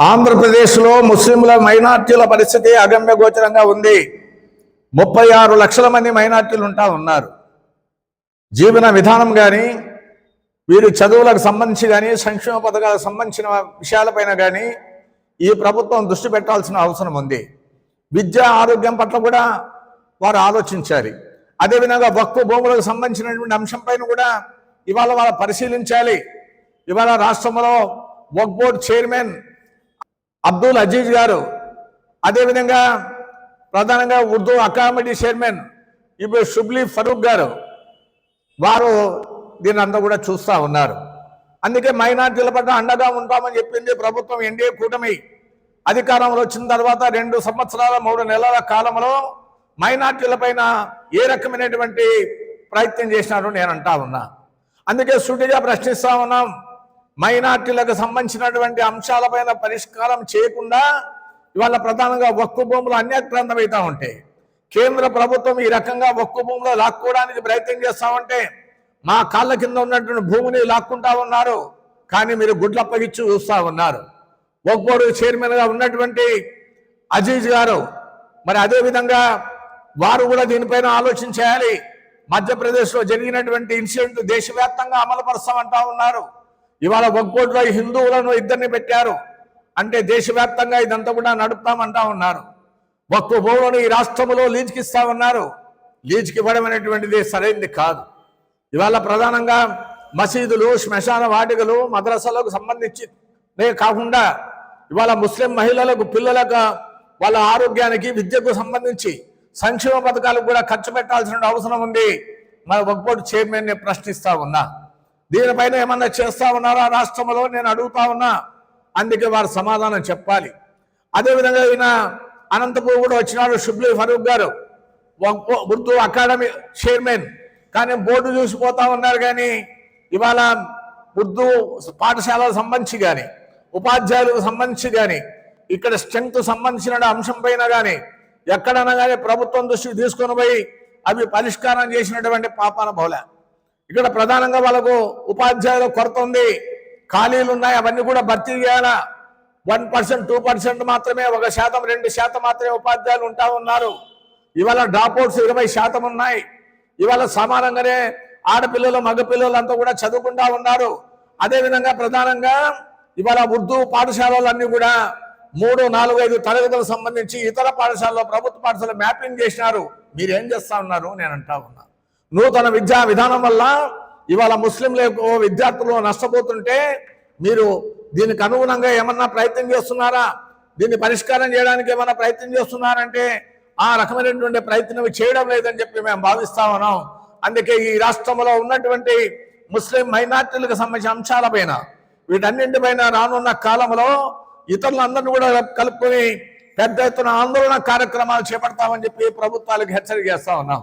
ఆంధ్రప్రదేశ్లో ముస్లింల మైనార్టీల పరిస్థితి అగమ్య గోచరంగా ఉంది. 36 లక్షల మంది మైనార్టీలు ఉన్నారు. జీవన విధానం కానీ, వీరి చదువులకు సంబంధించి కానీ, సంక్షేమ పథకాలకు సంబంధించిన విషయాలపైన కానీ ఈ ప్రభుత్వం దృష్టి పెట్టాల్సిన అవసరం ఉంది. విద్య, ఆరోగ్యం పట్ల కూడా వారు ఆలోచించాలి. అదేవిధంగా వక్ఫ్ భూములకు సంబంధించినటువంటి అంశంపైన కూడా ఇవాళ వాళ్ళు పరిశీలించాలి. ఇవాళ రాష్ట్రంలో వక్ఫ్ బోర్డు చైర్మన్ అబ్దుల్ అజీజ్ గారు, అదేవిధంగా ప్రధానంగా ఉర్దూ అకాడమీ చైర్మన్ ఇప్పుడు షుబ్లీ ఫరూక్ గారు, వారు దీన్ని అంతా కూడా చూస్తూ ఉన్నారు. అందుకే మైనార్టీల పట్ల అండగా ఉంటామని చెప్పింది ప్రభుత్వం. ఎన్డీఏ కూటమి అధికారంలో వచ్చిన తర్వాత 2 సంవత్సరాల 3 నెలల కాలంలో మైనార్టీల పైన ఏ రకమైనటువంటి ప్రయత్నం చేసినారో నేను అంటా ఉన్నా. అందుకే సూటిగా ప్రశ్నిస్తా ఉన్నాం. మైనార్టీలకు సంబంధించినటువంటి అంశాలపైన పరిష్కారం చేయకుండా ఇవాళ ప్రధానంగా వక్ఫ్ భూములు అన్యాక్రాంతమవుతా ఉంటాయి. కేంద్ర ప్రభుత్వం ఈ రకంగా వక్ఫ్ భూములు లాక్కోవడానికి ప్రయత్నం చేస్తా ఉంటే మా కాళ్ళ కింద ఉన్నటువంటి భూమిని లాక్కుంటా ఉన్నారు. కానీ మీరు గుడ్లప్పగిచ్చి చూస్తూ ఉన్నారు. వక్ఫ్ బోర్డు చైర్మన్గా ఉన్నటువంటి అజీజ్ గారు, మరి అదేవిధంగా వారు కూడా దీనిపైన ఆలోచన చేయాలి. మధ్యప్రదేశ్లో జరిగినటువంటి ఇన్సిడెంట్ దేశవ్యాప్తంగా అమలుపరుస్తామంటా ఉన్నారు. ఇవాళ వక్ఫ్ బోర్డులో హిందువులను 2 పెట్టారు అంటే దేశవ్యాప్తంగా ఇదంతా కూడా నడుపుతామంటా ఉన్నారు. వక్ఫ్ భూములను ఈ రాష్ట్రంలో లీజుకి ఇస్తా ఉన్నారు. లీజుకి ఇవ్వడం అనేటువంటిది సరైనది కాదు. ఇవాళ ప్రధానంగా మసీదులు, శ్మశాన వాటికలు, మద్రసాలకు సంబంధించినే కాకుండా ఇవాళ ముస్లిం మహిళలకు, పిల్లలకు, వాళ్ళ ఆరోగ్యానికి, విద్యకు సంబంధించి సంక్షేమ పథకాలకు కూడా ఖర్చు పెట్టాల్సిన అవసరం ఉంది. మన వక్ఫ్ బోర్డు చైర్మన్ని ప్రశ్నిస్తా ఉన్నా. దీనిపైన ఏమన్నా చేస్తా ఉన్నారా రాష్ట్రంలో నేను అడుగుతా ఉన్నా. అందుకే వారు సమాధానం చెప్పాలి. అదేవిధంగా ఈయన అనంతపూర్ కూడా వచ్చినాడు షుబ్లీ ఫరూక్ గారు, ఉర్దూ అకాడమీ చైర్మన్. కానీ బోర్డు చూసిపోతా ఉన్నారు. కానీ ఇవాళ ఉర్దూ పాఠశాలకు సంబంధించి కానీ, ఉపాధ్యాయులకు సంబంధించి కానీ, ఇక్కడ స్ట్రెంగ్త్ సంబంధించిన అంశం పైన కానీ ఎక్కడైనా కానీ ప్రభుత్వం దృష్టికి తీసుకొని పోయి అవి పరిష్కారం చేసినటువంటి పాపాన బహుళ. ఇక్కడ ప్రధానంగా వాళ్ళకు ఉపాధ్యాయుల కొరత ఉంది, ఖాళీలు ఉన్నాయి. అవన్నీ కూడా భర్తీ చేయాలా. 1%, 2% మాత్రమే, 1%, 2% మాత్రమే ఉపాధ్యాయులు ఉంటా ఉన్నారు. ఇవాళ డ్రాప్అవుట్స్ 20% ఉన్నాయి. ఇవాళ సమానంగానే ఆడపిల్లలు, మగపిల్లలు అంతా కూడా చదువుకుంటా ఉన్నారు. అదేవిధంగా ప్రధానంగా ఇవాళ ఉర్దూ పాఠశాలలన్నీ కూడా 3, 4, 5 తరగతులకు సంబంధించి ఇతర పాఠశాలలో, ప్రభుత్వ పాఠశాలలో మ్యాపింగ్ చేసినారు. మీరేం చేస్తా ఉన్నారు నేను అంటా ఉన్నా. నూతన విద్యా విధానం వల్ల ఇవాళ ముస్లింల విద్యార్థులు నష్టపోతుంటే మీరు దీనికి అనుగుణంగా ఏమన్నా ప్రయత్నం చేస్తున్నారా? దీన్ని పరిష్కారం చేయడానికి ఏమన్నా ప్రయత్నం చేస్తున్నారంటే ఆ రకమైనటువంటి ప్రయత్నం చేయడం లేదని చెప్పి మేము భావిస్తా ఉన్నాం. అందుకే ఈ రాష్ట్రంలో ఉన్నటువంటి ముస్లిం మైనార్టీలకు సంబంధించిన అంశాలపైన, వీటన్నింటిపైన రానున్న కాలంలో ఇతరులందరినీ కూడా కలుపుకొని పెద్ద ఎత్తున ఆందోళన కార్యక్రమాలు చేపడతామని చెప్పి ప్రభుత్వాలకు హెచ్చరిక చేస్తా ఉన్నాం.